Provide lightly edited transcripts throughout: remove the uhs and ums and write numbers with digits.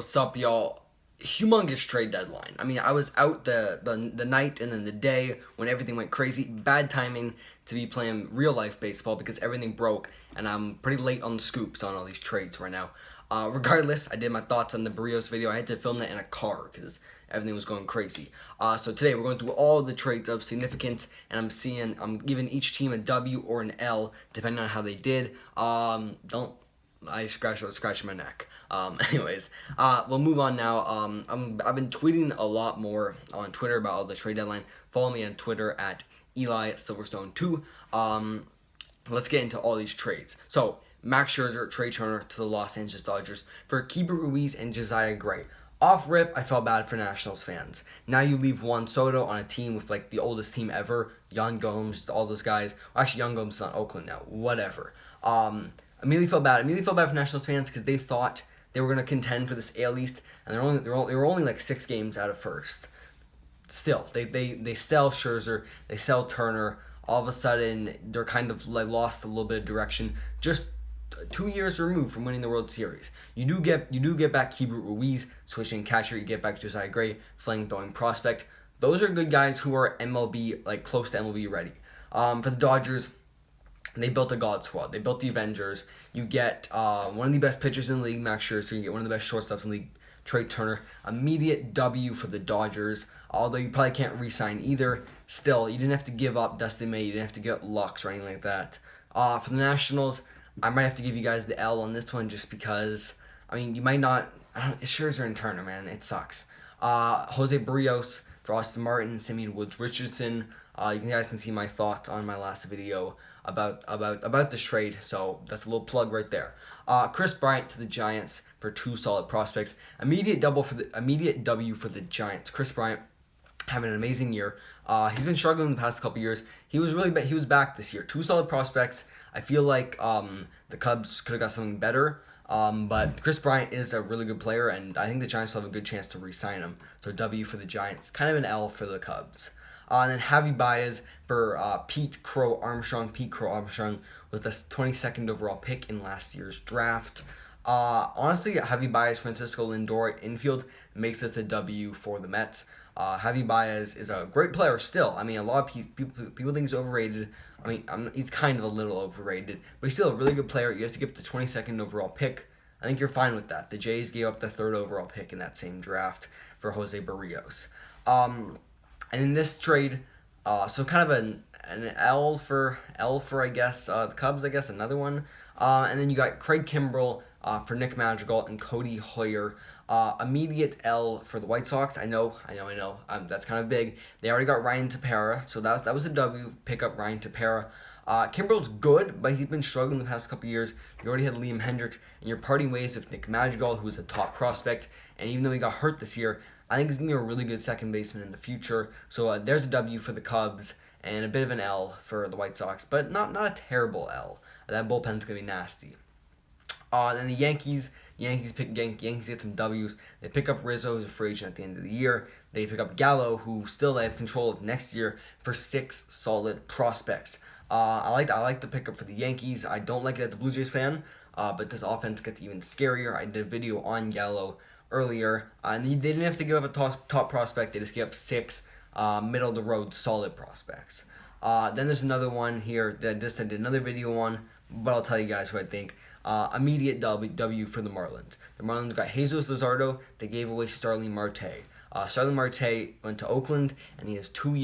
What's up, y'all? Humongous trade deadline. I mean, I was out the night and then the day when everything went crazy. Bad timing to be playing real life baseball because everything broke, and I'm pretty late on the scoops on all these trades right now. Regardless, I did my thoughts on the berrios video. I had to film that in a car because everything was going crazy. So today we're going through all the trades of significance, and I'm giving each team a W or an L depending on how they did. Don't I was scratching my neck. Anyways, we'll move on now. I've been tweeting a lot more on Twitter about all the trade deadline. Follow me on Twitter at Eli Silverstone2. Let's get into all these trades. So, Max Scherzer, Trey Turner to the Los Angeles Dodgers for Keibert Ruiz and Josiah Gray. Off rip, I felt bad for Nationals fans. Now you leave Juan Soto on a team with like the oldest team ever, Yan Gomes, all those guys. Well, actually, Yan Gomes is on Oakland now. Whatever. Immediately felt bad. Immediately felt bad for Nationals fans because they thought they were going to contend for this AL East, and they were only like 6 games out of first. Still, they sell Scherzer, they sell Turner. All of a sudden, they're kind of like lost a little bit of direction. Just 2 years removed from winning the World Series. You do get back Keibert Ruiz, switching catcher. You get back Josiah Gray, flame throwing prospect. Those are good guys who are MLB, like close to MLB ready. For the Dodgers, they built a God squad. They built the Avengers. You get one of the best pitchers in the league, Max Scherzer. You get one of the best shortstops in the league, Trey Turner. Immediate W for the Dodgers. Although you probably can't re-sign either. Still, you didn't have to give up Dustin May. You didn't have to get Lux or anything like that. For the Nationals, I might have to give you guys the L on this one just because, I mean, you might not. It's Scherzer and Turner, man. It sucks. Jose Berrios for Austin Martin, Simeon Woods Richardson. You guys can see my thoughts on my last video about this trade, so that's a little plug right there. Chris Bryant to the Giants for 2 solid prospects. Immediate W for the Giants. Chris Bryant having an amazing year. He's been struggling the past couple years. He was back this year. 2 solid prospects. I feel like the Cubs could have got something better. But Chris Bryant is a really good player, and I think the Giants will have a good chance to re-sign him. So W for the Giants. Kind of an L for the Cubs. And then Javi Baez for Pete Crow Armstrong. Pete Crow Armstrong was the 22nd overall pick in last year's draft. Honestly, Javi Baez, Francisco Lindor infield makes this a W for the Mets. Javi Baez is a great player still. I mean, a lot of people think he's overrated. I mean, he's kind of a little overrated, but he's still a really good player. You have to give up the 22nd overall pick. I think you're fine with that. The Jays gave up the 3rd overall pick in that same draft for Jose Berrios. And in this trade, so kind of an L for I guess the Cubs, I guess another one. And then you got Craig Kimbrell for Nick Madrigal and Cody Hoyer. Immediate L for the White Sox. I know. That's kind of big. They already got Ryan Tepera, so that was a W. Pick up Ryan Tepera. Kimbrell's good, but he's been struggling the past couple years. You already had Liam Hendricks, and you're parting ways with Nick Madrigal, who is a top prospect. And even though he got hurt this year, I think he's going to be a really good second baseman in the future. So there's a W for the Cubs and a bit of an L for the White Sox, but not a terrible L. That bullpen's going to be nasty. Then the Yankees get some W's. They pick up Rizzo, who's a free agent at the end of the year. They pick up Gallo, who still they have control of next year, for 6 solid prospects. I like the pickup for the Yankees. I don't like it as a Blue Jays fan, but this offense gets even scarier. I did a video on Gallo earlier, and they didn't have to give up a top prospect. They just gave up 6 middle of the road solid prospects. Then there's another one here that I did another video on, but I'll tell you guys who I think. Immediate W for the Marlins. The Marlins got Jesus Luzardo. They gave away Starling Marte. Starling Marte went to Oakland, and he has 2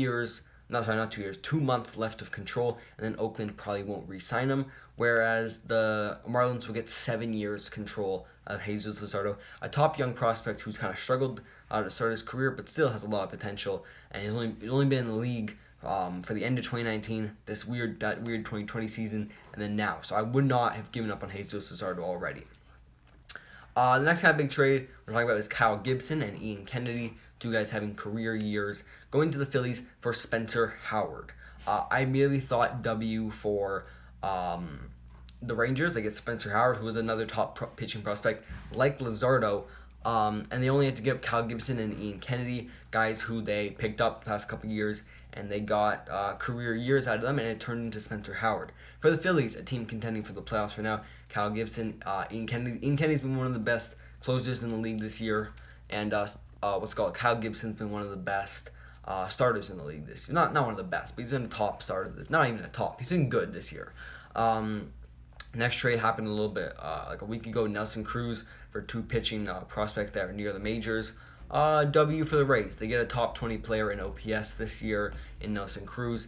months left of control, and then Oakland probably won't re-sign him, whereas the Marlins will get 7 years control of Jesus Luzardo, a top young prospect who's kind of struggled to start his career, but still has a lot of potential, and he's only been in the league for the end of 2019, that weird 2020 season, and then now. So I would not have given up on Jesus Luzardo already. The next kind of big trade we're talking about is Kyle Gibson and Ian Kennedy, 2 guys having career years, going to the Phillies for Spencer Howard. I immediately thought W for the Rangers. They get Spencer Howard, who was another top pitching prospect like Luzardo, and they only had to give up Kyle Gibson and Ian Kennedy, guys who they picked up the past couple years, and they got career years out of them, and it turned into Spencer Howard. For the Phillies, a team contending for the playoffs for now, Kyle Gibson, Ian Kennedy. Ian Kennedy's been one of the best closers in the league this year, and Kyle Gibson's been one of the best starters in the league this year. Not one of the best, but he's been a top starter. Not even a top. He's been good this year. Next trade happened a little bit like a week ago. Nelson Cruz for 2 pitching prospects that are near the majors. W for the Rays. They get a top 20 player in OPS this year in Nelson Cruz.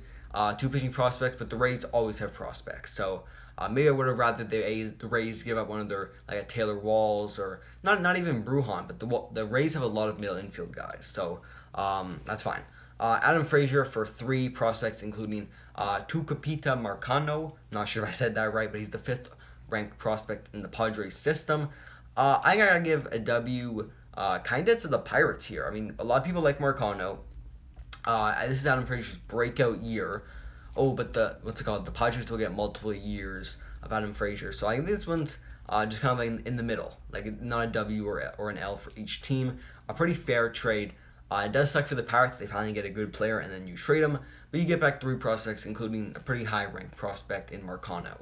2 pitching prospects, but the Rays always have prospects. So maybe I would have rather the Rays give up one of their, like a Taylor Walls or not even Brujan, but the Rays have a lot of middle infield guys. So that's fine. Adam Frazier for 3 prospects, including Tucupita Marcano. Not sure if I said that right, but he's the 5th ranked prospect in the Padres system. I gotta give a W kind of to the Pirates here. I mean, a lot of people like Marcano. This is Adam Frazier's breakout year. Oh, but the Padres will get multiple years of Adam Frazier. So I think this one's just kind of like in the middle, like not a W or an L for each team. A pretty fair trade. It does suck for the Pirates. They finally get a good player and then you trade them, but you get back 3 prospects, including a pretty high-ranked prospect in Marcano.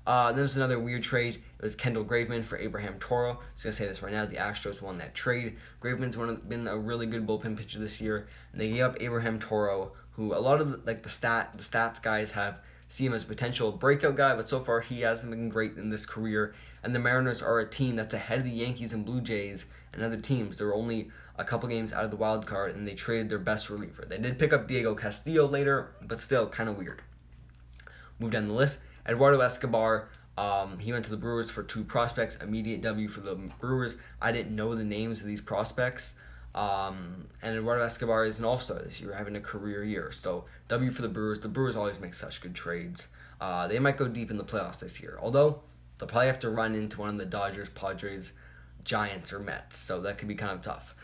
Then there's another weird trade. It was Kendall Graveman for Abraham Toro. I was going to say this right now. The Astros won that trade. Graveman's been a really good bullpen pitcher this year, and they gave up Abraham Toro, who a lot of the stats guys see him as a potential breakout guy, but so far he hasn't been great in this career. And the Mariners are a team that's ahead of the Yankees and Blue Jays and other teams. They're only a couple games out of the wild card, and they traded their best reliever. They did pick up Diego Castillo later, but still kind of weird. Move down the list. Eduardo Escobar, he went to the Brewers for 2 prospects. Immediate W for the Brewers. I didn't know the names of these prospects. And Eduardo Escobar is an all-star this year, having a career year. So W for the Brewers. The Brewers always make such good trades. They might go deep in the playoffs this year, although they'll probably have to run into one of the Dodgers, Padres, Giants, or Mets. So that could be kind of tough.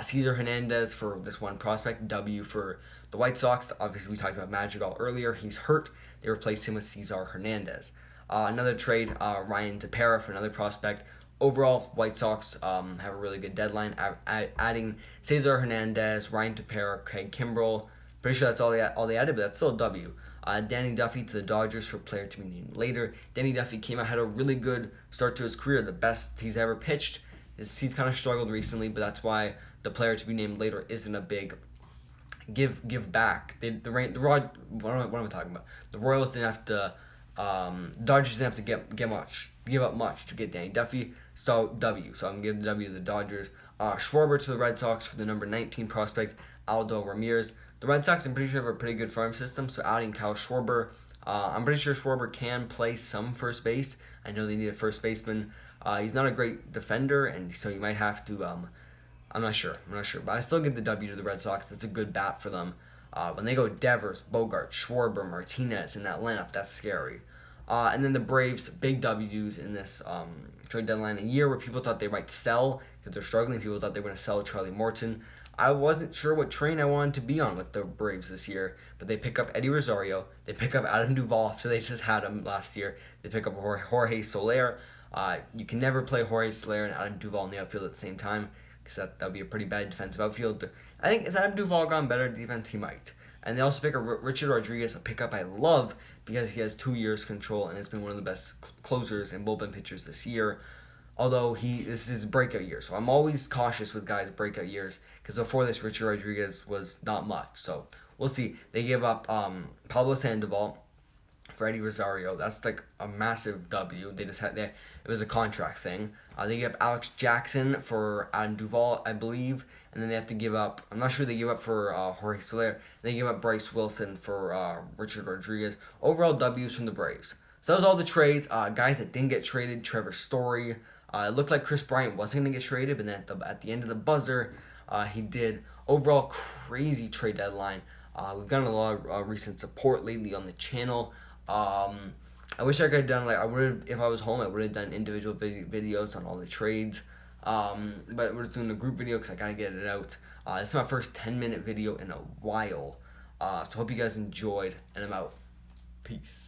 Cesar Hernandez for this 1 prospect. W for the White Sox. Obviously, we talked about Madrigal earlier. He's hurt. They replaced him with Cesar Hernandez. Another trade, Ryan Tepera for another prospect. Overall, White Sox have a really good deadline. Adding Cesar Hernandez, Ryan Tepera, Craig Kimbrell. Pretty sure that's all they added, but that's still a W. Danny Duffy to the Dodgers for player to be named later. Danny Duffy had a really good start to his career, the best he's ever pitched. He's kind of struggled recently, but that's why the player to be named later isn't a big give back. What am I talking about? The Royals didn't have to. Dodgers didn't have to give up much to get Danny Duffy. So W. So I'm gonna give the W to the Dodgers. Schwarber to the Red Sox for the number 19 prospect Aldo Ramirez. The Red Sox, I'm pretty sure, have a pretty good farm system. So adding Kyle Schwarber, I'm pretty sure Schwarber can play some first base. I know they need a first baseman. He's not a great defender, and so you might have to. I'm not sure, but I still give the W to the Red Sox. That's a good bat for them. When they go Devers, Bogart, Schwarber, Martinez in that lineup, that's scary. And then the Braves, big W's in this trade deadline. A year where people thought they might sell because they're struggling. People thought they were going to sell Charlie Morton. I wasn't sure what train I wanted to be on with the Braves this year, but they pick up Eddie Rosario. They pick up Adam Duvall, so they just had him last year. They pick up Jorge Soler. You can never play Jorge Soler and Adam Duvall in the outfield at the same time, because that would be a pretty bad defensive outfield. I think, has Adam Duvall gone better defense? He might. And they also pick up Richard Rodriguez, a pickup I love because he has 2 years control and has been one of the best closers and bullpen pitchers this year. Although this is his breakout year, so I'm always cautious with guys' breakout years because before this, Richard Rodriguez was not much. So we'll see. They gave up Pablo Sandoval for Eddie Rosario. That's like a massive W. It was a contract thing. They gave up Alex Jackson for Adam Duvall, I believe, and then they have to give up. I'm not sure they give up for Jorge Soler. They give up Bryce Wilson for Richard Rodriguez. Overall W's from the Braves. So that was all the trades. Guys that didn't get traded: Trevor Story. It looked like Chris Bryant wasn't going to get traded, but then at the end of the buzzer, he did. Overall, crazy trade deadline. We've gotten a lot of recent support lately on the channel. I wish I could have done, if I was home, I would have done individual videos on all the trades. But we're just doing a group video because I got to get it out. This is my first 10-minute video in a while. So hope you guys enjoyed, and I'm out. Peace.